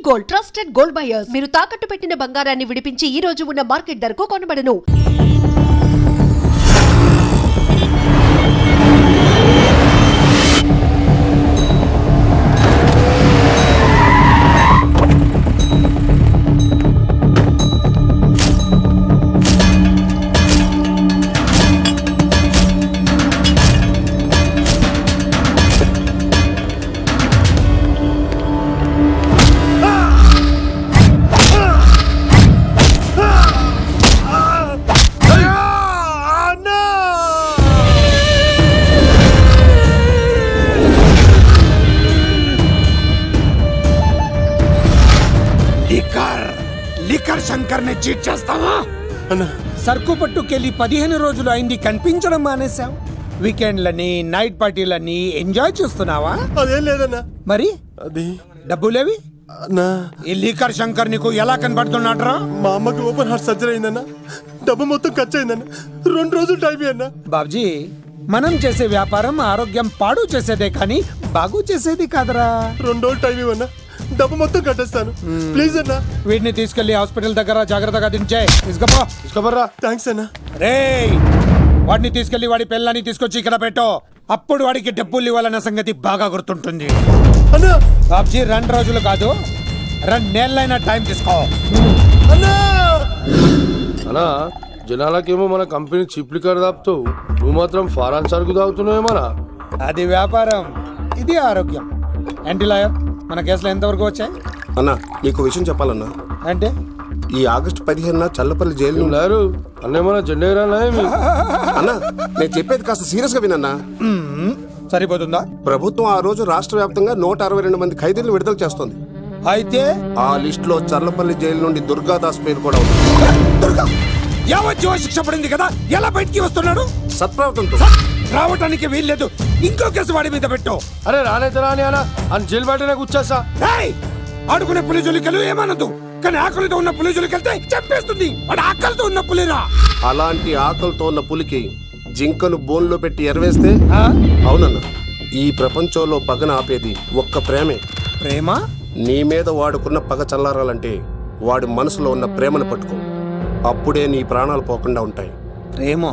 Gold, trusted gold buyers. మీరు తాకట్టు పెట్టిన బంగారాన్ని విడిపించి ఈ రోజు ఉన్న మార్కెట్ ధరకు కొనబడను. లిక్కర్ శంకర్ ని చీట్ చేస్తావా? అన్నా సరుకు పట్టుకెళ్ళి 15 రోజులు అయింది, కనిపించడం మానేశావు. వీకెండ్లని నైట్ పార్టీలని ఎంజాయ్ చేస్తున్నావా? అదేం లేదన్నా. మరి అది డబ్బులేవి? అన్నా ఈ లిక్కర్ శంకర్ నీకు ఎలా కనబడుతున్నాడ్రా? మా అమ్మకి ఓపెన్ హార్ట్ సర్జరీ అయిందన్నా. డబ్బు మొత్తం ఖర్చు అయిందన్నా. 2 రోజులు టైం అన్నా. బాబ్జీ, మనం చేసే వ్యాపారం ఆరోగ్యం పాడు చేసేదే కానీ బాగు చేసేది కాదరా. 2 రోజులు టైం ఇవ్వన్నా, డబ్బు మొత్తం కట్టేస్తాను. ప్లీజ్ అన్నా. వీటిని తీసుకెళ్లి హాస్పిటల్ దగ్గర జాగ్రత్తగా దించే. తీసుకోబర్రా. థ్యాంక్స్ అన్నా. రేయ్, వాడిని తీసుకెళ్లి వాడి పిల్లని తీసుకొచ్చి ఇక్కడ పెట్టు. అప్పుడు వాడికి డబ్బులు ఇవ్వాలన్న సంగతి బాగా గుర్తుంటుంది. అన్నా బాబ్జీ, 2 రోజులు కాదు, 2 నెలలైనా టైం తీసుకో. అన్నా అన్నా, జనాలకేమో మన కంపెనీ చీప్ లిక్కర్ తాపుతావు, నువ్వు మాత్రం ఫారెన్ సరుకు తాగుతున్నావేమన్నా? అది వ్యాపారం, ఇది ఆరోగ్యం. ఏంటి లాయర్, మన కేసులో ఎంతవరకు వచ్చాయి? అన్నా, నీకు విషయం చెప్పాలన్నా. అంటే ఈ ఆగస్టు 15న చల్లపల్లి జైలు లేరు అన్నేమన్నా జెండా అన్నా, నేను చెప్పేది కాస్త సీరియస్ గా వినన్నా. సరిపోతుందా? ప్రభుత్వం ఆ రోజు రాష్ట్ర వ్యాప్తంగా 162 మంది ఖైదీలను విడుదల చేస్తోంది. అయితే ఆ లిస్ట్ లో చల్లపల్లి జైలు నుండి దుర్గాదాస్ పేరు కూడా ఉంది. దుర్గా యావజ్జీవ శిక్ష పడింది కదా, ఎలా బయటికి వస్తున్నాడు? సత్ప్రవర్తనతో రావటానికి వీల్లేదు. ఇంకో కేసు వాడి మీద పెట్టు. అరే రానైతే రాని అన్న, అని జైలు బయటనే కూర్చేస్తా. ఏయ్, ఆడుకునే పులిజులికలు ఏమనదు, కానీ ఆకలితో ఉన్న పులిజులికెళ్తే చంపేస్తుంది. వాడు ఆకలితో ఉన్న పులిరా. అలాంటి ఆకలితో ఉన్న పులికి జింకను బోన్లో పెట్టి ఎరవేస్తే అవునన్నా, ఈ ప్రపంచంలో పగన ఆపేది ఒక్క ప్రేమే. ప్రేమ? నీ మీద వాడుకున్న పగ చల్లారాలంటే వాడి మనసులో ఉన్న ప్రేమను పట్టుకో. అప్పుడే నీ ప్రాణాలు పోకుండా ఉంటాయి. ప్రేమ?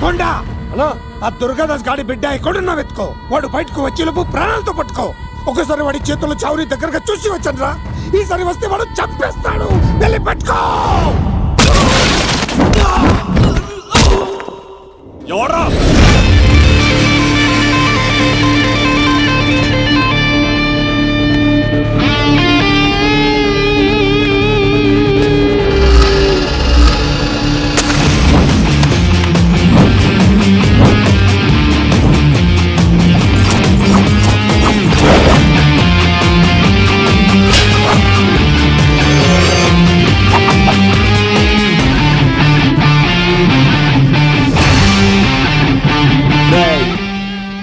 కొండా అన్నా, ఆ దుర్గాదాస్ గాడి బిడ్డ ఎక్కడున్నా వెతుకో. వాడు బయటకు వచ్చేలోపు ప్రాణాలతో పట్టుకో. ఒకసారి వాడి చేతుల్లో చావుని దగ్గరగా చూసి వచ్చానురా. ఈసారి వస్తే వాడు చంపేస్తాడు. వెళ్ళి పట్టుకో. ఎవరా?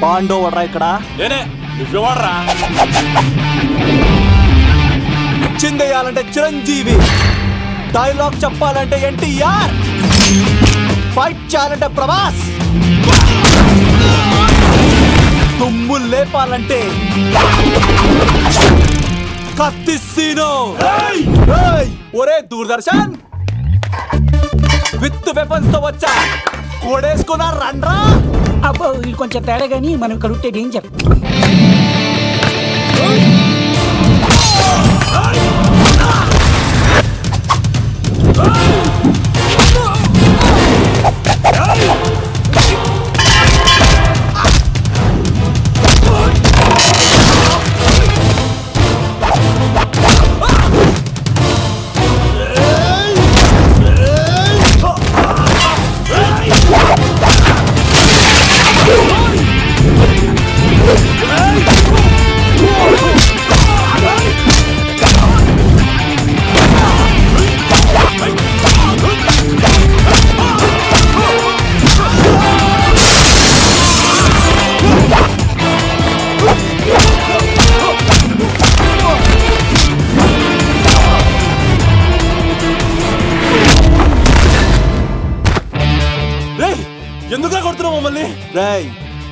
పాండో వడ్రా ఇక్కడ చిందేయాలంటే చిరంజీవి, డైలాగ్ చెప్పాలంటే ఎన్టీఆర్, ఫైట్ చేయాలంటే ప్రభాస్, దుమ్ము లేపాలంటే కత్తిసీను. ఒరే దూరదర్శన్, విత్ వెపన్స్ తో వచ్చా, కోడేసుకున్నా రండ్రా. అబ్బో, ఇది కొంచెం తేడా కానీ మనం ఇక్కడ ఉంటే డేంజర్.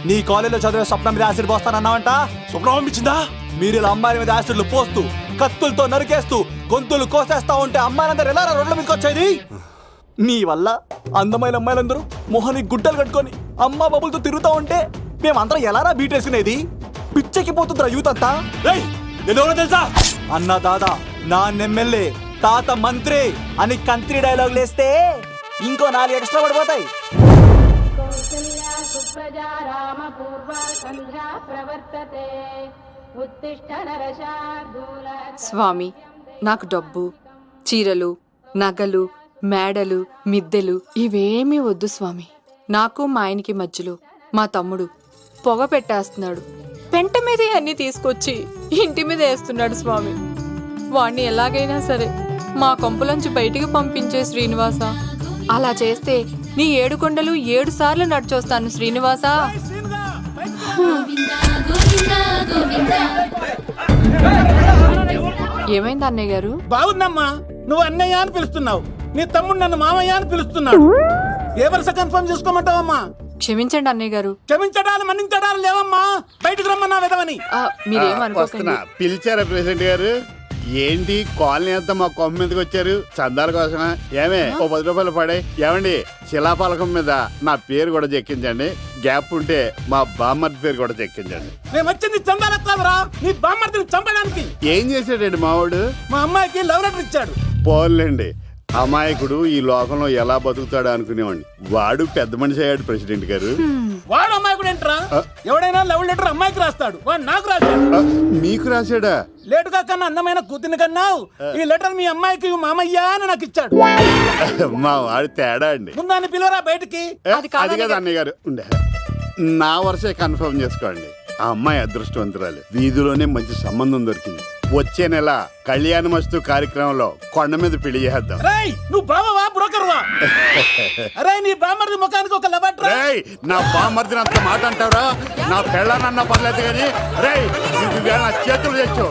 నీ కాలేజీలో చదివే స్వప్నం మీద యాసిడ్ పోస్తానన్నావంట. శుభ్రం పంపించిందా? మీరు ఇలా అమ్మాయిల మీద యాసిడ్లు పోస్తూ కత్తులతో నరికేస్తూ గొంతులు కోసేస్తా ఉంటే అమ్మాయిలందరూ ఎలా రోడ్ల మీదకి వచ్చేది? నీ వల్ల అందమైన అమ్మాయిలందరూ మొహానికి గుడ్డలు కట్టుకొని అమ్మా బాబులతో తిరుగుతా ఉంటే మేమందరం ఎలారా బీటేసుకునేది? పిచ్చెక్కిపోతుందిరా యూత్ అంతా. ఎవరో తెలుసా? అన్న దాదా, నా ఎమ్మెల్యే, తాత మంత్రి అని కంత్రి డైలాగ్ లేస్తే ఇంకో 4 ఎక్స్ట్రా పడిపోతాయి. కౌసల్యా సుప్రజా రామ పూర్వ సంధ్యా ప్రవర్తతే ఉత్తిష్ట నరశార్దూల. స్వామి, నాకు డబ్బు, చీరలు, నగలు, మేడలు, మిద్దెలు ఇవేమీ వద్దు స్వామి. నాకు మా ఆయనకి మధ్యలో మా తమ్ముడు పొగ పెట్టేస్తున్నాడు. పెంట మీదే అన్ని తీసుకొచ్చి ఇంటి మీద వేస్తున్నాడు స్వామి. వాణ్ణి ఎలాగైనా సరే మా కొంపలోంచి బయటికి పంపించే శ్రీనివాస. అలా చేస్తే నీ 7 కొండలు 7 సార్లు నడిచొస్తాను శ్రీనివాస. ఏమైంది అన్నయ్య గారు? బాగుందమ్మా, నువ్వు అన్నయ్య అని పిలుస్తున్నావు, నీ తమ్ముడు నన్ను మామయ్య అని పిలుస్తున్నాడు. ఏ వరుస కన్ఫర్మ్ చేసుకోమంటావమ్మా? క్షమించండి అన్నయ్య గారు. క్షమించడాలు మన్నించడాలు లేవమ్మా, బయటకు రమ్మన్నా విధవని. మీరేమనుకోకండి. పిలిచారా ప్రెసిడెంట్ గారు? ఏంటి కాలనీ అంతా మా కొమ్మ మీదకి వచ్చారు? చందాల కోసమా? ఏమే ఓ 10 రూపాయలు పడే. ఏమండి, శిలాఫలకం మీద నా పేరు కూడా చెక్కించండి. గ్యాప్ ఉంటే మా బామ్మర్ది పేరు కూడా చెక్కించండి. నేను వచ్చింది చందాలకు కాదురా, నీ బామ్మర్దిని చంపడానికి. ఏం చేశాడండి మావాడు? మా అమ్మాయికి లవ్ లెటర్ ఇచ్చాడు. పోన్లేండి, అమాయకుడు ఈ లోకంలో ఎలా బతుకుతాడు అనుకునేవాడిని. వాడు పెద్ద మనిషి అయ్యాడు ప్రెసిడెంట్ గారు. వాడు అమ్మాయికుడు ఏంట్రా? ఎవడైనా లవ్ లెటర్ అమ్మాయికి రాస్తాడు, వాడు నాకు రాశాడు. మీకు రాశాడా? లేటుగా కన్నా అందమైన కూతుర్ని కన్నావు, ఈ లెటర్ మీ అమ్మాయికి మామయ్య అని నాకు ఇచ్చాడు. మా వాడు తేడా అండి. ముందాన్ని పిలవరా బయటికి. అది కదా అన్నయ్య గారు. ఉండే నా వరుసే కన్ఫర్మ్ చేసుకోండి. ఆ అమ్మాయి అదృష్టవంతురాలు. వీధిలోనే మంచి సంబంధం దొరికింది. వచ్చే నెల కళ్యాణమస్తు కార్యక్రమంలో కొండ మీద పెళ్లి చేద్దాం. నువ్వు బావవా బ్రోకర్వా? అరే నీ బామ్మర్ది ముఖానికి ఒక లెటర్. నా బామ్మర్దిని అంత మాట అంటావురా? నా పెళ్ళనన్నా పర్లేదు కానీ రేయ్, నువ్వు నా చేతులు తెచ్చు.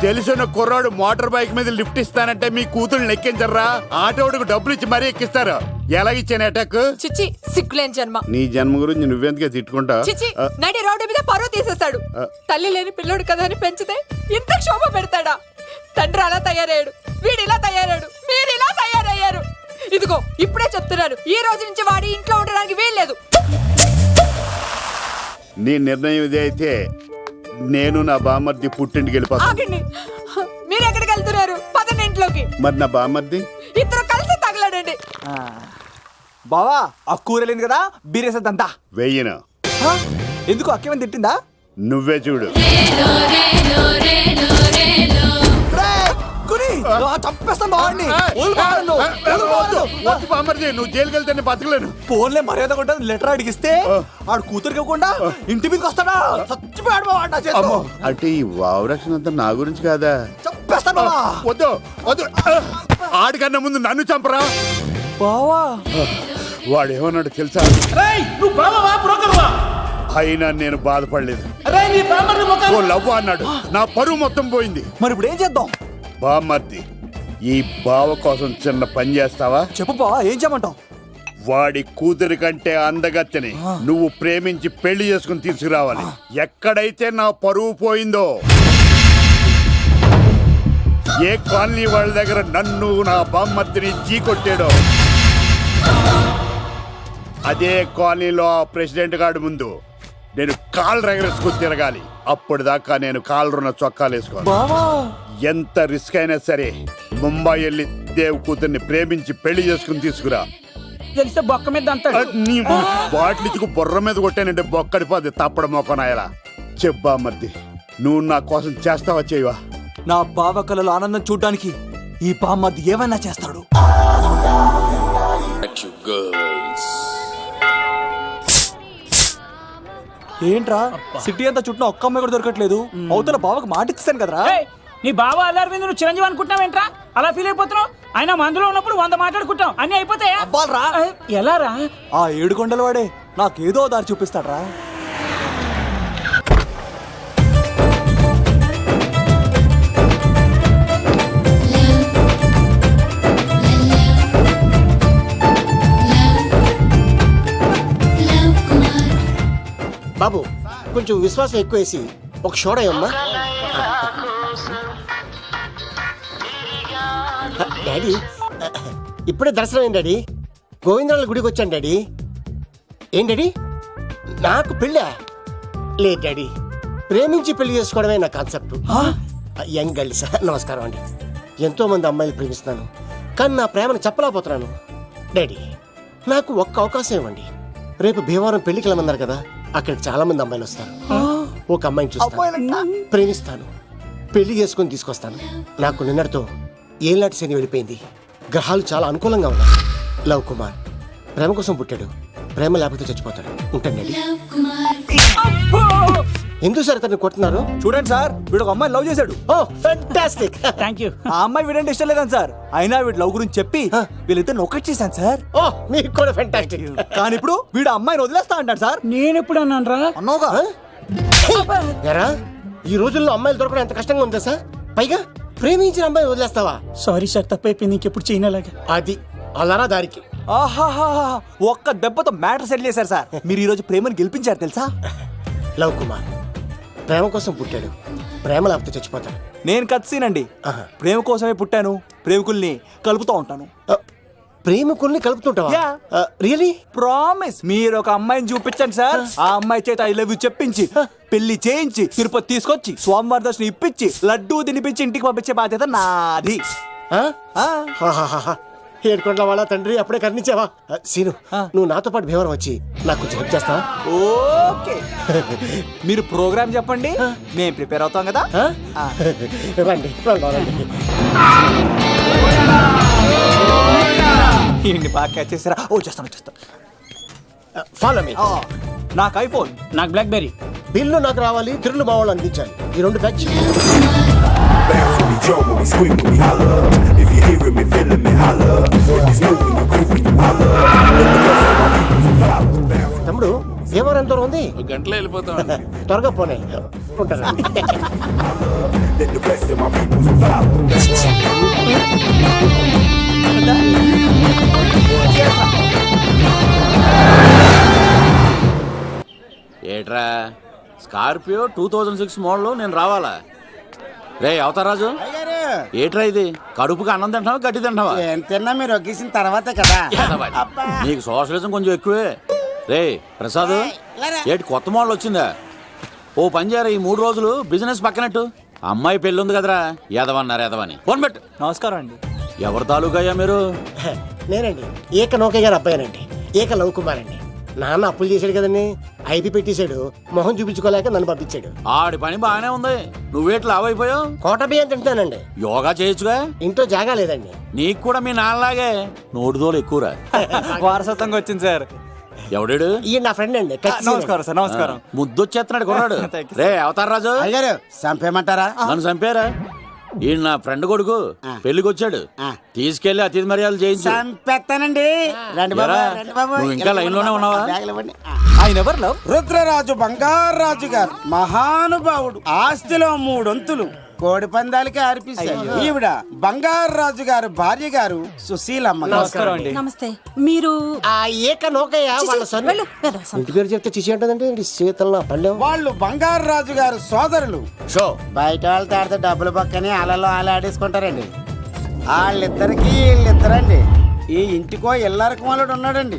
తెలిసిన కుర్రాడు మోటార్ బైక్ మీద లిఫ్ట్ ఇస్తానంటే మీ కూతురు ఎక్కించర్రా? ఆటోడికి డబ్బులు ఇచ్చి మరీ ఎక్కిస్తారు. ఎలాగిచ్చాను అటాక్? చిచ్చి, సిగ్గులేని జన్మ. నీ జన్మ గురించి నువ్వెందుకే తిట్టుకుంటా? చిచ్చి, నడి రోడ్డు మీద పరువు తీసేస్తాడు. తల్లి లేని పిల్లోడు కదా అని పెంచితే ఇంత క్షోభ పెడతాడా? తండ్రి అలా తయారయ్యాడు, వీడు ఇలా తయారయ్యాడు, మీరు ఇలా తయారయ్యారు. ఇదిగో ఇప్పుడే చెప్తున్నాను, ఈ రోజు నుంచి వాడి ఇంట్లో ఉండడానికి వీల్లేదు. నీ నిర్ణయం ఇదే అయితే నేను నా బామ్మర్ది పుట్టింటికి వెళ్ళిపోతాను. ఆగండి, మీరు ఎక్కడికి వెళ్తున్నారు? పదండి ఇంట్లోకి. మరి నా బామ్మర్ది? ఇద్దరు కలిసి తగలడండి. బావా, ఆ కూర వెళ్ళింది కదా, బీరేసేద్దంతా. వెయ్యను. ఎందుకు అక్కేమని తిట్టిందా? నువ్వే చూడు. నువ్వు జైలుకి వెళ్తే బతకలేను. ఫోన్లే మర్యాద కొట్టా లెటర్ అడిగిస్తే ఆడు కూతురికి ఇవ్వకుండా ఇంటి మీదకి వస్తాడా? చచ్చిపోయాడు బావా నా చేతిలో. అంటే ఈ వావరక్షణ అంతా నా గురించి కాదా? చంపేస్తాను బావా. వద్దు వద్దు, ఆడికన్నా ముందు నన్ను చంపరా బావా. వాడు ఏమన్నాడు తెలుసా? నువ్వు బావవా బ్రోకర్వా? అయినా నేను బాధపడలేదు. ఓ లవ్ అన్నాడు, నా పరువు మొత్తం పోయింది. మరి ఇప్పుడు ఏం చేద్దాం? బామ్మర్ది, ఈ బావ కోసం చిన్న పని చేస్తావా? చెప్పు బావా, ఏం చేయమంటావు? వాడి కూతురి కంటే అందగత్తెని నువ్వు ప్రేమించి పెళ్లి చేసుకుని తీసుకురావాలి. ఎక్కడైతే నా పరువు పోయిందో, ఏ కాలనీ వాళ్ళ దగ్గర నన్ను నా బామ్మర్దిని చీకొట్టాడో, అదే కాలనీలో ఆ ప్రెసిడెంట్ గారి ముందు నేను కాళ్ళు రగరేసుకుని తిరగాలి. అప్పుడు దాకా నేను కాళ్ళున్న చొక్కాలు వేసుకోవాలి. ఎంత రిస్క్ అయినా సరే ముంబై వెళ్ళి దేవ్ కూతుర్ని ప్రేమించి పెళ్లి చేసుకుని తీసుకురా. తెలిస్తే బొక్క మీద అంటాడు. నీ బాటిలిచ్చుకు బుర్ర మీద కొట్టానంటే బొక్కడిపోద్ది తప్పడ మొక్కనాయలా. చెప్పా మర్ది, నువ్వు నా కోసం చేస్తావా చేయవా? నా బావ కళలో ఆనందం చూడడానికి ఈ బామ్మది ఏమైనా చేస్తాడు. ఏంట్రా సిటీ అంతా చుట్టూ ఒక్క అమ్మాయి కూడా దొరకట్లేదు. అవతల బావకు మాట ఇస్తాను కదరా. నీ బావ అల్లరి మీద నువ్వు చిరంజీవి అనుకుంటున్నావేంట్రా? అలా ఫీల్ అయిపోతున్నావు? ఆయన మందులో ఉన్నప్పుడు 100 మాట్లాడుకుంటాం, అన్ని అయిపోతాయా? అబ్బాల్రా, ఎలా రా? ఆ 7 కొండల వాడే నాకేదో దారి చూపిస్తాడ్రా. బాబు కొంచెం విశ్వాసం ఎక్కువ వేసి ఒక షోడయమ్మా. డాడీ ఇప్పుడే దర్శనం అయింది డాడీ. గోవిందరాల గుడికి వచ్చాను డాడీ. ఏం డాడీ నాకు పెళ్ళా? లేదు డాడీ, ప్రేమించి పెళ్లి చేసుకోవడమే నా కాన్సెప్ట్. యంగ్ గర్ల్స్ నమస్కారం అండి. ఎంతో మంది అమ్మాయిలు ప్రేమిస్తున్నాను, కానీ నా ప్రేమను చెప్పలేకపోతున్నాను. డాడీ నాకు ఒక్క అవకాశం ఇవ్వండి. రేపు భీమవరం పెళ్లికి వెళ్ళమన్నారు కదా, అక్కడికి చాలా మంది అమ్మాయిలు వస్తారు. ఒక అమ్మాయిని చూస్తాను, ప్రేమిస్తాను, పెళ్లి చేసుకుని తీసుకొస్తాను. నాకు నిన్నటితో ఏళ్ళనాటి శని వెళ్ళిపోయింది. గ్రహాలు చాలా అనుకూలంగా ఉన్నాయి. లవ్ కుమార్ ప్రేమ కోసం పుట్టాడు, ప్రేమ లేకపోతే చచ్చిపోతాడు. ఉంటాను డాడీ. ఎందుకు సార్ తను కొడుతున్నారు? చూడండి సార్, వీడు ఒక అమ్మాయి లవ్ చేశాడు. Oh fantastic. Thank you. ఆ అమ్మాయి వీడంటే ఇష్టం లేదని సార్, అయినా వీడు లవ్ గురించి చెప్పి వీళ్ళిద్దరు ఒకటి చేశాను సార్. ఓ మీకు కూడా ఫెంటాస్టిక్. కానీ ఇప్పుడు వీడు ఆ అమ్మాయిని వదిలేస్తా అంటాడు సార్. నేను ఎప్పుడు అన్నాను రా? అన్నోగా ఎరా ఈ రోజుల్లో అమ్మాయిలు దొరకడం ఎంత కష్టంగా ఉందా సార్? పైగా ప్రేమించిన అమ్మాయిని వదిలేస్తావా? సారీ సార్, తప్పైపోయింది. ఇంకెప్పుడు చేయనలాగా. అది అలారా దారికి. ఆహాహా, ఒక్క దెబ్బతో మ్యాటర్ సెటిల్ చేశారు సార్. మీరు ఈ రోజు ప్రేమను గెలిపించారు తెలుసా? లవ్ కుమార్ ప్రేమ కోసం పుట్టాడు, ప్రేమ లేకపోతే చచ్చిపోతాడు. నేను కత్సీనండి. ప్రేమ కోసమే పుట్టాను, ప్రేమికుల్ని కలుపుతూ ఉంటాను. ప్రేమికుల్ని కలుపుతుంటావా? రియలీ? ప్రామిస్. మీరు ఒక అమ్మాయిని చూపించండి సార్, ఆ అమ్మాయి చేత ఐ లవ్ యూ చెప్పించి పెళ్లి చేయించి తిరుపతి తీసుకొచ్చి స్వామివారి దర్శనం ఇప్పించి లడ్డూ తినిపించి ఇంటికి పంపించే బాధ్యత నాది. ఏడుకొండల వాళ్ళ తండ్రి అప్పుడే కర్ణించావా? సీను నువ్వు నాతో పాటు భీవరం వచ్చి నాకు కొంచెం హెల్ప్ చేస్తావా? ఓకే, మీరు ప్రోగ్రామ్ చెప్పండి, మేము ప్రిపేర్ అవుతాం కదా. రండి రండి. ఏంటి బాగా క్యాచ్ చేస్తారా? ఓ చేస్తాను. Follow me. నాకు ఐఫోన్, నాకు బ్లాక్ బెర్రీ. బిల్లు నాకు రావాలి, తిరులు మా వాళ్ళు అందించాలి. ఈ రెండు ప్యాచ్. తమ్ముడు భీమవరం ఎంత దూరం ఉంది? గంటలో వెళ్ళిపోతాం. త్వరగా పోనీ. ఉంటారా? ఏట్రా స్కార్పియో 2006 మోడల్ నేను రావాలా? రే అవతారాజు, ఏట్రా ఇది? కడుపుకి అన్నం తింటావా గడ్డి తింటావా? తిన్నా మీరు ఒగ్గేసిన తర్వాతే కదా. నీకు సోషలిజం కొంచెం ఎక్కువే. రే ప్రసాద్, ఏటి కొత్త మోడల్ వచ్చిందా? ఓ పని చేయరా, ఈ 3 రోజులు బిజినెస్ పక్కనట్టు. అమ్మాయి పెళ్ళి ఉంది కదరా, ఎదవన్నారు ఎదవని. ఫోన్ పెట్టు. నమస్కారం అండి. ఎవరి తాలూకయ్యా మీరు? నేనండి, ఏక నౌకయ్య గారు అబ్బాయినండి. ఏక లవ్ కుమార్ అండి. నాన్న అప్పులు చేశాడు కదండి, ఐపీ పెట్టేశాడు. మొహం చూపించుకోలేక నన్ను పంపించాడు. ఆడి పని బాగానే ఉంది, నువ్వేట్లు లావైపోయావు. కోట బియ్యం తింటానండి. యోగా చేయొచ్చుగా. ఇంట్లో జాగా లేదండి. నీకు కూడా మీ నాన్నలాగే నోటిదోలు ఎక్కువరా. వారసత్వంగా వచ్చింది సార్. ఎవడాడు? ఈయన నా ఫ్రెండ్ అండి. నమస్కారం సార్. నమస్కారం. ముద్దొచ్చేస్తున్నాడు కొన్నాడు. రే అవతారరాజు, అయ్యారు చంపేయమంటారా? నన్ను చంపారా? ఈయన నా ఫ్రెండ్ కొడుకు, పెళ్లికి వచ్చాడు. తీసుకెళ్లి అతిథి మర్యాదలు చేయించు. చంపేస్తానండి. నువ్వు ఇంకా లైన్ లోనే ఉన్నావా? ఆయన ఎవరు లవ్? రుద్రరాజు బంగారాజు గారు మహానుభావుడు. ఆస్తిలో 3 వంతులు కోడి పందాలకి అర్పిస్తారు. ఈవిడ బంగారాజు గారు భార్య గారు సుశీలమ్మ. నమస్కారం అండి. నమస్తే. మీరు ఆ ఏక నౌకయ్య వాళ్ళ సొంత. ఇంటి పేరు చెప్తే చిచి అంటదండి. శీతల పల్లెం. వాళ్ళు బంగారాజు గారు సోదరులు. షో బయట వాళ్ళతో ఆడితే డబ్బులు పక్కనే అలలో ఆడేసుకుంటారండి. వాళ్ళిద్దరికి వీళ్ళిద్దరండి. ఈ ఇంటికో ఇల్లరకం వాళ్ళడు ఉన్నాడండి.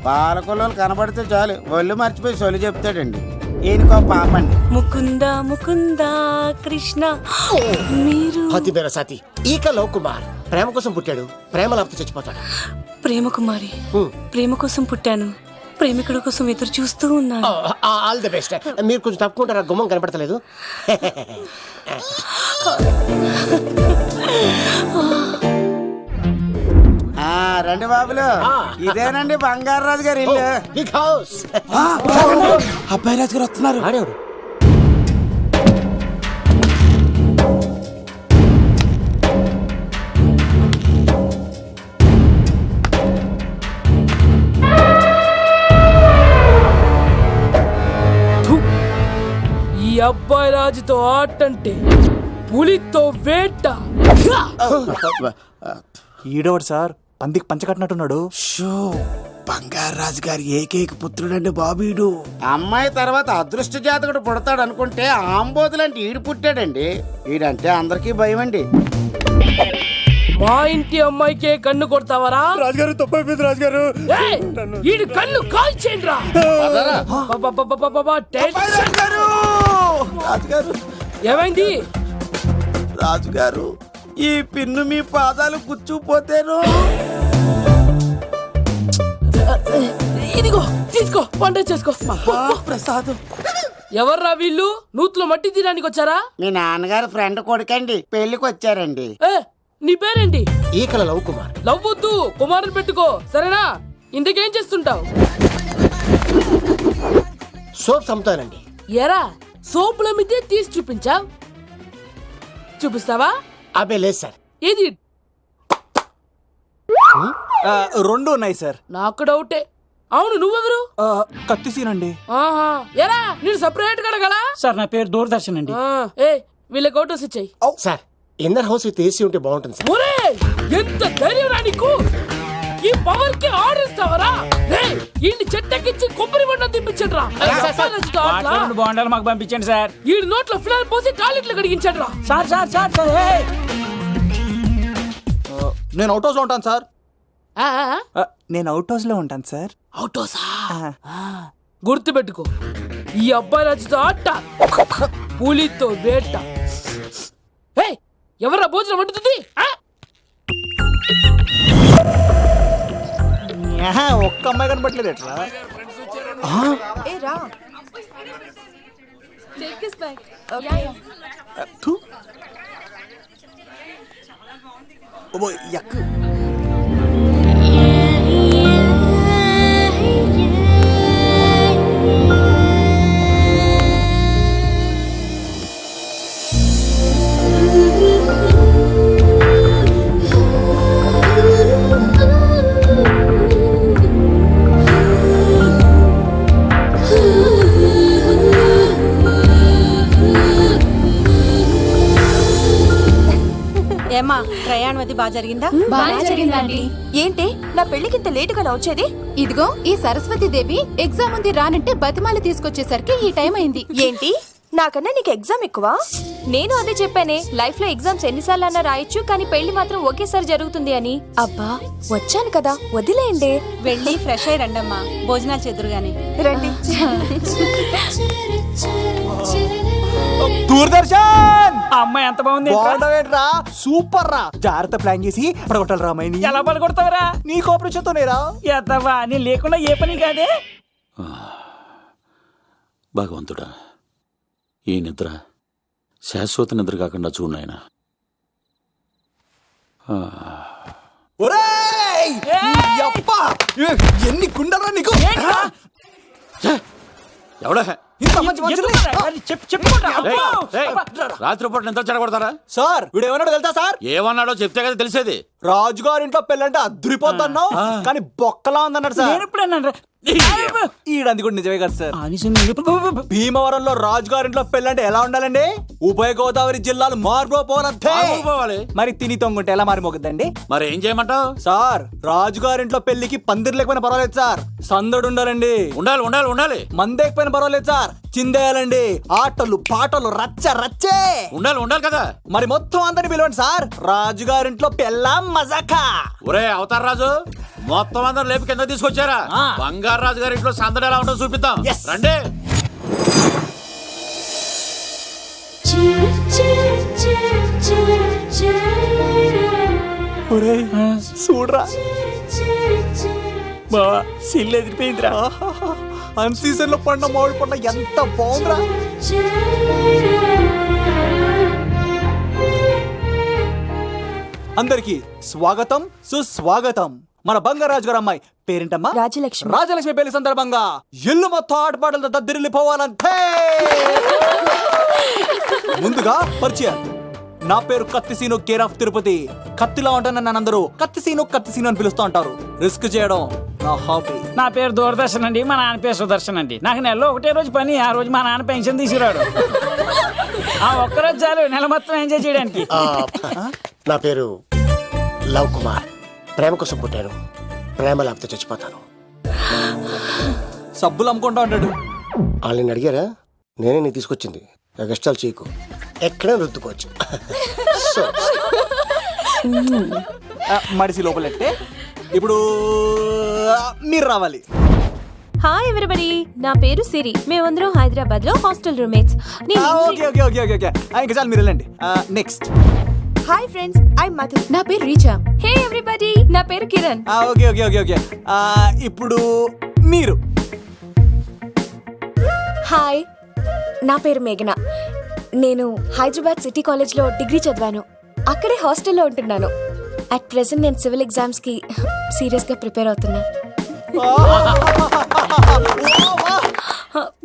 పాలకొల్లు కనబడితే చాలు ఒళ్ళు మర్చిపోయి సొలి చెప్తాడండి. ఈయనకో పాపండి. ముకుంద ముకుంద కృష్ణ. మీరు హతి బేర సాతి. ఈక లవ్ కుమార్ ప్రేమ కోసం పుట్టాడు, ప్రేమ లేకపోతే చచ్చిపోతాడు. ప్రేమ కుమారి. ప్రేమ కోసం పుట్టాను, ప్రేమికుడు కోసం ఎదురు చూస్తూ ఉన్నాను. All the best. మీరు కొంచెం తప్పుకుంటారా? గుమ్మం కనపడతలేదు. రండి బాబులు, ఇదేనండి బంగారాజు గారి ఇల్లు. Big house. అబ్బాయి రాజు గారు వస్తున్నారు. ఆడేవాడు ఈ అబ్బాయి రాజుతో ఆటంటే పులితో వేట. ఈడవాడు సార్, పందికి పంచకట్టినట్టున్నాడు. బంగారు రాజు గారి ఏకైక పుత్రుడండి బాబీడు. అమ్మాయి తర్వాత అదృష్ట జాతకుడు పుడతాడు అనుకుంటే ఆంబోతులంటే ఈడు పుట్టాడండి. ఈడంటే అందరికీ భయం అండి. మా ఇంటి అమ్మాయికే కన్ను కొడతావరా? రాజుగారు తప్పైపోయింది రాజుగారు. ఈడు కన్ను కాల్చేయండి రా. రాజుగారు ఏమైంది? రాజుగారు ఈ పిన్ను మీ పాదాలు గుచ్చుకుపోతేను. ఇదిగో తీసుకో, వంట చేసుకో. ప్రసాదం. ఎవర్రా వీళ్ళు? నూతులో మట్టి తీయడానికి వచ్చారా? మీ నాన్నగారు ఫ్రెండ్ కొడుకండి, పెళ్లికి వచ్చారండి. నీ పేరేంటి? ఈకల లవ్ కుమార్. లవ్వొద్దు, కుమారుని పెట్టుకో, సరేనా? ఇంతకేం చేస్తుంటావు? సోప్స్ అమ్ముతానండి. ఎరా సోపుల మీద తీసి చూపించావు, చూపిస్తావా? అబ్బే లేదు సార్. ఏది? రెండు ఉన్నాయి సార్. నాకు డౌటే. అవును, నువ్వెవరు? కత్తిసీనండి. ఆహా, ఎరా నేను సపరేట్ కడగలా? సార్ నా పేరు దూరదర్శన్ అండి. ఏ వీళ్ళకి అవుటోస్ ఇచ్చాయి. Sir inner house with AC ఉంటే బాగుంటుంది సార్. ఒరే ఎంత ధైర్యం రా నీకు! ఈ పవర్ కి ఆర్డర్ ఇస్తావరా? ఈ చెట్టెక్కించి కొబ్బరి బండ తిప్పించండి రా. బాండాలు మాకు పంపించండి సార్. ఈ నోట్లో ఫినాల్ పోసి టాయిలెట్లు కడిగించండి రా. సార్ సార్ సార్ సార్ నేను అవుట్ హౌస్ లో ఉంటాను సార్. నేను అవుట్ హౌస్ లో ఉంటాను సార్. అవుటోసా? గుర్తు పెట్టుకో, ఈ అబ్బాయి రాజుతో ఆట, పులితో వేట. ఎవరా భోజనం వండుతుంది? ఒక్క అమ్మాయి కనపట్లేదు ఎట్లా? ఏమా ప్రయాణం అది బాగా జరిగిందా? బాగా జరిగిందండి. ఏంటి నా పెళ్లికి ఇంత లేటుగా వచ్చేది? ఇదిగో ఈ సరస్వతి దేవి ఎగ్జామ్ ఉంది రానంటే బతిమాలి తీసుకొచ్చేసరికి ఈ టైం అయింది. ఏంటి నాకన్నా నీకు ఎగ్జామ్ ఎక్కువ? నేను అదే చెప్పానే, లైఫ్ లో ఎగ్జామ్స్ ఎన్నిసార్లు అన్నా రాయొచ్చు, కానీ పెళ్లి మాత్రం ఒకేసారి జరుగుతుంది అని. అబ్బా వచ్చాను కదా, వదిలేయండి. వెళ్ళి ఫ్రెష్ అయ్యి రండమ్మా, భోజనాలు చెదురుగాని రండి. దూరదర్శన్ అమ్మాయి ఎంత బాగుంది. బాగుండవేంట్రా, సూపర్ రా. జాగ్రత్త ప్లాన్ చేసి పడగొట్టాలి రామాయని. ఎలా పడగొడతావరా? నీ కోపరేషన్తోనేరా. ఎత్తవా నేను లేకుండా ఏ పని కాదే. భగవంతుడా, ఈ నిద్ర శాశ్వత నిద్ర కాకుండా చూడాయన. ఎన్ని గుండెలరా నీకు? ఎవడా రాత్రిపూట నిద్ర చెడగొడతారా? సార్ వీడు ఏమన్నాడు తెలుసా సార్? ఏమన్నాడో చెప్తే కదా తెలిసేది. రాజుగారింట్లో పెళ్ళంటే అద్దరిపోతున్నావు, కానీ బొక్కలా ఉందన్నాడు సార్. ఈడంది కూడా నిజమే కదా సార్. భీమవరంలో రాజుగారింట్లో పెళ్ళంటే ఎలా ఉండాలండి? ఉభయ గోదావరి జిల్లాలు మారిపోవాలి. మరి తిని తొంగుంటే ఎలా మారిపోతుందండి? మరి ఏం చేయమంటావు? సార్ రాజుగారింట్లో పెళ్లికి పందిరి లేకపోయినా పర్వాలేదు సార్, సందడు ఉండాలండి. ఉండాలి ఉండాలి ఉండాలి. మందేకపోయినా పర్వాలేదు సార్, చిందేయాలండి. ఆటలు పాటలు రచ్చ రచ్చే ఉండాలి ఉండాలి కదా. మరి మొత్తం అందరిని పిలవండి సార్, రాజుగారింట్లో పెళ్ళాం మజాకా. ఒరే అవతార్ రాజు, మొత్తం అందరు లేపి కింద తీసుకొచ్చారా? బంగారు రాజు గారి ఇంట్లో సందడి ఎలా ఉంటుందో చూపిద్దాం రండి. చూడరా బావా, సిల్లు ఎదిరిపోయిందిరా. అన్ సీజన్ లో పండ మామిడి పండ ఎంత బాగుందిరా. అందరికి స్వాగతం సుస్వాగతం. మన బంగారాజు గారు అమ్మాయి పేరేంటమ్మా? రాజలక్ష్మి. రాజలక్ష్మి పెళ్లి సందర్భంగా ఇల్లు మొత్తం ఆటపాటలతో దద్దరిల్లిపోవాలంటే ముందుగా పరిచయం. నా పేరు కత్తిసీను, కేర్ ఆఫ్ తిరుపతి. కత్తిలా ఉంటాను నన్ను అందరూ కత్తిసీను కత్తిసీను అని పిలుస్తూ ఉంటారు. రిస్క్ చేయడం నా హాబీ. నా పేరు దూరదర్శన్ అండి, మా నాన్న పేరు సుదర్శన్ అండి. నాకు నెలలో ఒకటే రోజు పని, ఆ రోజు మా నాన్న పెన్షన్ తీసుకురాడు. ఆ ఒక్కరోజు చాలు నెల మొత్తం ఎంజాయ్ చేయడానికి. నా పేరు లవ్ కుమార్. ప్రేమ కోసం పుట్టాను, ప్రేమ లేకపోతే చచ్చిపోతాను. సబ్బులు అమ్ముకుంటా ఉంటాడు. వాళ్ళని అడిగారా? నేనే నీ తీసుకొచ్చింది. కష్టాలు చేయకు, ఎక్కడ రుద్దుకోవచ్చు. సో, మడిసి లోపలెట్టే ఇప్పుడు మీరు రావాలి. హాయ్ ఎవరీబడి, నా పేరు సిరి. మేమందరం హైదరాబాద్ లో hostel roommates. Okay okay okay okay okay ఇంకా చాలు, మీరు వెళ్ళండి. Next. Hi friends, I Madhu. నా పేరు రీచా. హే ఎవరీబడి, నా పేరు Kiran. Okay okay okay okay ఇప్పుడు మీరు. హాయ్, నా పేరు మేఘన. నేను హైదరాబాద్ సిటీ కాలేజ్లో డిగ్రీ చదివాను. అక్కడే హాస్టల్లో ఉంటున్నాను. అట్ ప్రెసెంట్ నేను సివిల్ ఎగ్జామ్స్ కి సీరియస్ గా ప్రిపేర్ అవుతున్నా.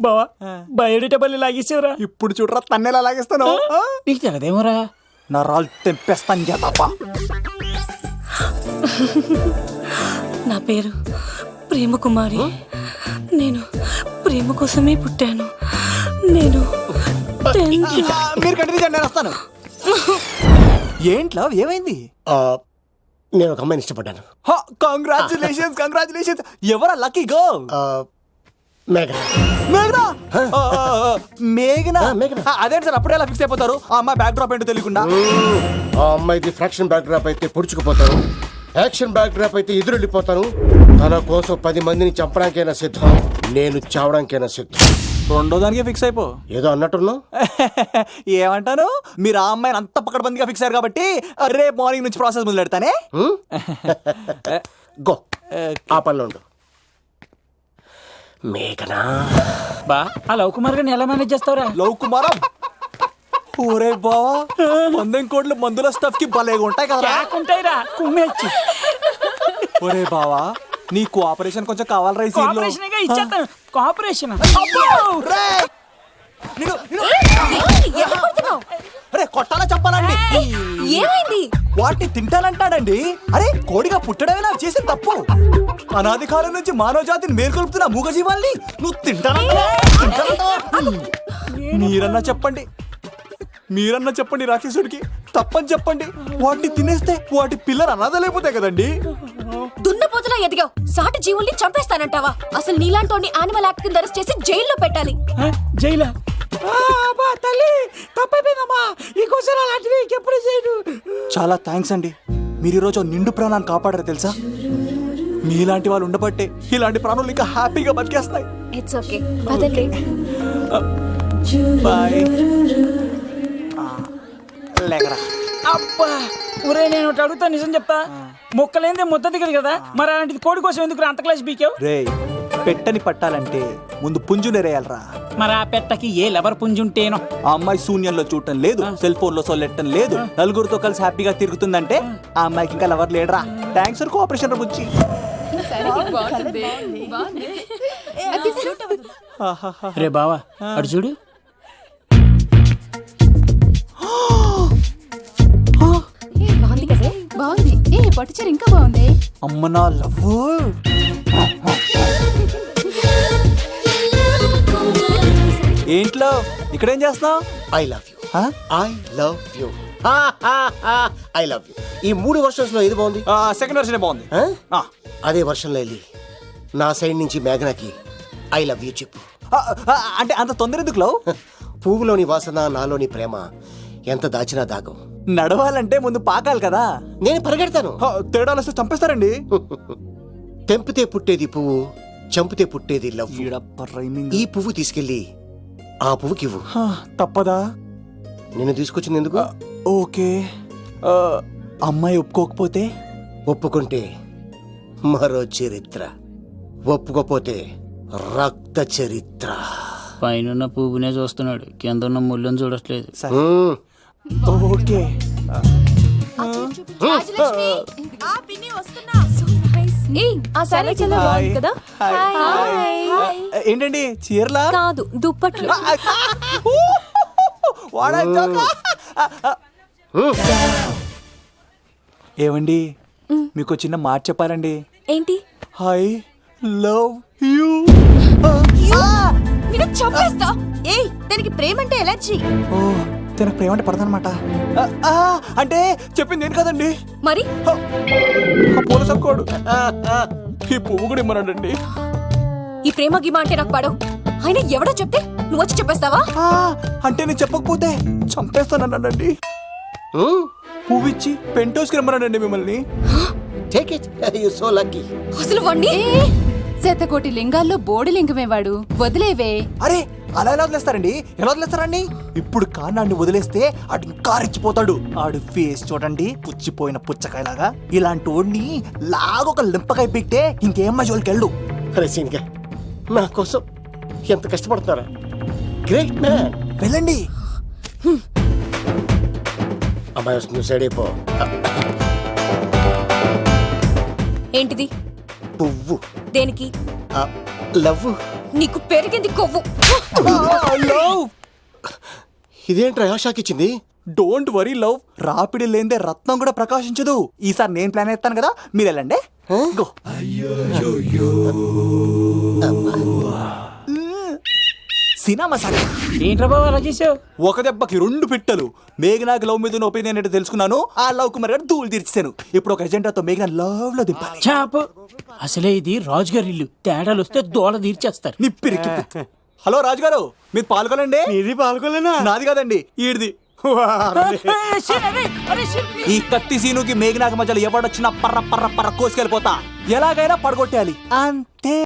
బావా బయోడేటా బల్లి లాగేసేవరా. ఇప్పుడు చూడరా తన్నెలా లాగేస్తాను. నీకు తెగదేమోరా. నా రాళ్ళు తెంపేస్తాను చేతప్ప. నా పేరు ప్రేమ కుమారి. నేను ప్రేమ కోసమే పుట్టాను. నేను మీరు కంటిన్యూ చేయండి, నేను వస్తాను. ఏంట్లో ఏమైంది? నేను ఒక అమ్మాయిని ఇష్టపడ్డాను. Congratulations congratulations. ఎవరా లక్కీ గర్ల్? మేఘన. మేఘనా? మేఘనా? మేఘనా. అదే సార్, అప్పుడే ఎలా ఫిక్స్ అయిపోతారు? ఆ అమ్మాయి బ్యాక్ డ్రాప్ ఏంటో తెలియకుండా. ఆ అమ్మాయిది ఫ్రాక్షన్ బ్యాక్ డ్రాప్ అయితే పొడుచుకుపోతాను, యాక్షన్ బ్యాక్ డ్రాప్ అయితే ఎదురెళ్ళిపోతాను. తన కోసం 10 మందిని చంపడానికైనా సిద్ధం, నేను చావడానికైనా సిద్ధం. రెండో దానికి ఫిక్స్ అయిపో. ఏదో అన్నట్టున్నావు. ఏమంటాను, మీరు ఆ అమ్మాయిని అంత పక్కడబందిగా ఫిక్స్ అయ్యారు కాబట్టి రేపు మార్నింగ్ నుంచి ప్రాసెస్ మొదలు పెడతానే. గో, ఆ పనిలో ఉండు. మేఘనా. బా ఆ లవ్ కుమార్ గారిని ఎలా మేనేజ్ చేస్తావురా? లవ్ కుమారం? ఓరే బావా, 100 కోట్ల మందుల స్టఫ్ కి భలేగా ఉంటాయి కదా. ఉంటాయిరా కుమ్మేచ్చి. ఒరే బావా, నీ కోఆపరేషన్ కొంచెం కావాలరా ఈ సీన్ లో. ఇచ్చేస్తాను. కోఆపరేషన్ అరే కొట్టాలా చెప్పాలండి? ఏమైంది? వాటిని తింటానంటాడండి. అరే కోడిగా పుట్టడమే నాకు చేసిన తప్పు. అనాది కాలం నుంచి మానవ జాతిని మేల్కొల్పుతున్న మూగజీవాల్ని నువ్వు తింటానంటావా? మీరన్నా చెప్పండి, మీరన్నా చెప్పండి రాక్షసుడికి. తప్పని చెప్పండి. వాటిని తినేస్తే వాటి పిల్లలు అనాథలైపోతాయి కదండి. దున్నపోతులా ఎదిగావు, సాటి జీవుల్ని చంపేస్తానంటావా? అసలు నీలాంటి యానిమల్ యాక్ట్ కింద అరెస్ట్ చేసి జైల్లో పెట్టాలి. జైలా? తల్లి తప్పైపోయిందమ్మా, ఇంకోసారి అలాంటివి ఇంకెప్పుడు చేయడు. చాలా థ్యాంక్స్ అండి, మీరు ఈరోజు నిండు ప్రాణాన్ని కాపాడారు తెలుసా. మీలాంటి వాళ్ళు ఉండబట్టే ఇలాంటి ప్రాణులు ఇంకా హ్యాపీగా బతికేస్తాయి. ఇట్స్ ఓకే, వదలండి. బాయ్. లేకరా. అబ్బా ఒరే, నేను ఒకటి అడుగుతా, నిజం చెప్తా. మొక్కలేందే ముద్ద దిగదు కదా, మరి అలాంటిది కోడి కోసం ఎందుకు అంత క్లాస్ బీకావు? రే, పెట్టని పట్టాలంటే ముందు పుంజు నెరేయాలరా. మరి ఆ పెట్టకి ఏ లవర్ పుంజుంటేనో. ఆ అమ్మాయి శూన్యంలో చూడటం లేదు, సెల్ ఫోన్ లో సొల్లెట్టడం లేదు, నలుగురితో కలిసి హ్యాపీగా తిరుగుతుందంటే ఆ అమ్మాయికి ఇంకా లవర్ లేడరా. థ్యాంక్స్ ఫర్ కోఆపరేషన్ బుచ్చి. రే బావా అడు చూడు. బాగుంది కదే, బాగుంది. పట్టుచీర ఇంకా బాగుంది. అమ్మ నా లవ్. ఏంట్లో ఇక్కడేం చేస్తున్నావు? I love you. I love you. I love you. ఈ 3 వర్షన్స్ లో ఏది బాగుంది? సెకండ్ వర్షన్ బాగుంది. అదే వర్షంలో వెళ్ళి నా సైడ్ నుంచి మేఘనాకి ఐ లవ్ యూ చెప్పు. అంటే అంత తొందర ఎందుకు లవ్? పువ్వులోని వాసన, నాలోని ప్రేమ ఎంత దాచినా దాగం. నడవాలంటే ముందు పాకాలి కదా. నేను పరిగెడతాను. తేడాలు వస్తే చంపేస్తారండి. తెంపితే పుట్టేది పువ్వు, చంపితే పుట్టేది లవ్. ఈ పువ్వు తీసుకెళ్ళి ఆ పువ్వుకి ఇవ్వు. తప్పదా? నేను తీసుకొచ్చింది ఎందుకు? ఓకే. అమ్మాయి ఒప్పుకోకపోతే? ఒప్పుకుంటే మరో చరిత్ర, ఒప్పుకోపోతే రక్త చరిత్ర. పైన పువ్వునే చూస్తున్నాడు, కింద ఉన్న ముళ్ళని చూడట్లేదు. ఓకే. ఏంటండి చీరలా? కాదు, దుప్పట్లు. ఏమండి, మీకు చిన్న మాట చెప్పాలండి. ఏంటి? I love you. చంపేస్తా. ఏయ్, దానికి ప్రేమ అంటే ఎలర్జీ. అయితే నాకు ప్రేమ అంటే పడదనమాట. అంటే చెప్పింది ఏంటి కదండి, మరి ఆ పూల సక్కోడు ఈ పువ్వు కూడా ఇమ్మన్నాడండి. ఈ ప్రేమ గిమ అంటే నాకు పడవు. ఆయన ఎవడో చెప్తే నువ్వు వచ్చి చెప్పేస్తావా? అంటే నేను చెప్పకపోతే చంపేస్తానన్నాడండి. పువ్విచ్చి పెంటోస్కి రమ్మన్నాడండి మిమ్మల్ని. Take it, you so lucky. అసలు వాణ్ణి శతకోటి లింగాల్లో బోడి లింగమేవాడు, వదిలేవే. అరే అలా ఎలా వదిలేస్తారండి? ఎలా వదిలేస్తారండి? ఇప్పుడు కాన్నాడిని వదిలేస్తే ఆడు ఇంకా రెచ్చిపోతాడు. ఆడు ఫేస్ చూడండి, పుచ్చిపోయిన పుచ్చకాయలాగా. ఇలాంటి వాడిని లాగొక లింపకాయ పెట్టే ఇంకేం మజోలికి వెళ్ళు. అరే సీన్గా, నా కోసం ఎంత కష్టపడతారా? Great man. వెళ్ళండి. అమ్మాయి వస్తుంది, సైడ్ అయిపో. ఏంటిది? పువ్వు. దేనికి? లవ్. నీకు పెరిగింది కొవ్వు. ఇదేంట్రా షాక్ ఇచ్చింది? డోంట్ వరీ లవ్, రాపిడి లేదే రత్నం కూడా ప్రకాశించదు. ఈసారి నేను ప్లాన్ ఎత్తాను కదా, మీరు వెళ్ళండి. గో. సినిమా సార్ ఏంట్రా బాబు అలా చేసావు? ఒక దెబ్బకి 2 పిట్టలు. మేఘనాకి లవ్ మీద ఉన్న ఒపీనియన్ ఏంటో తెలుసుకున్నాను. ఆ లవ్ కుమార్ గారు ధూళి తీర్చాను. ఇప్పుడు ఒక ఎజెండాతో మేఘనా లవ్ లో దింపాలి. చాపు. అసలే ఇది రాజుగారి ఇల్లు, తేడాలు వస్తే దోళ తీర్చేస్తారు. నిప్పిరికి. హలో రాజుగారు, మీరు పాల్గొనండి. ఇది పాల్గొలేనా? నాది కాదండి, ఈడిది. ఈ కత్తి సీనుకి మేఘనాకి మధ్యలో ఎవడొచ్చినా పర్ర పర్ర పర్ర కోసుకెళ్ళిపోతా. ఎలాగైనా పడగొట్టాలి అంతే.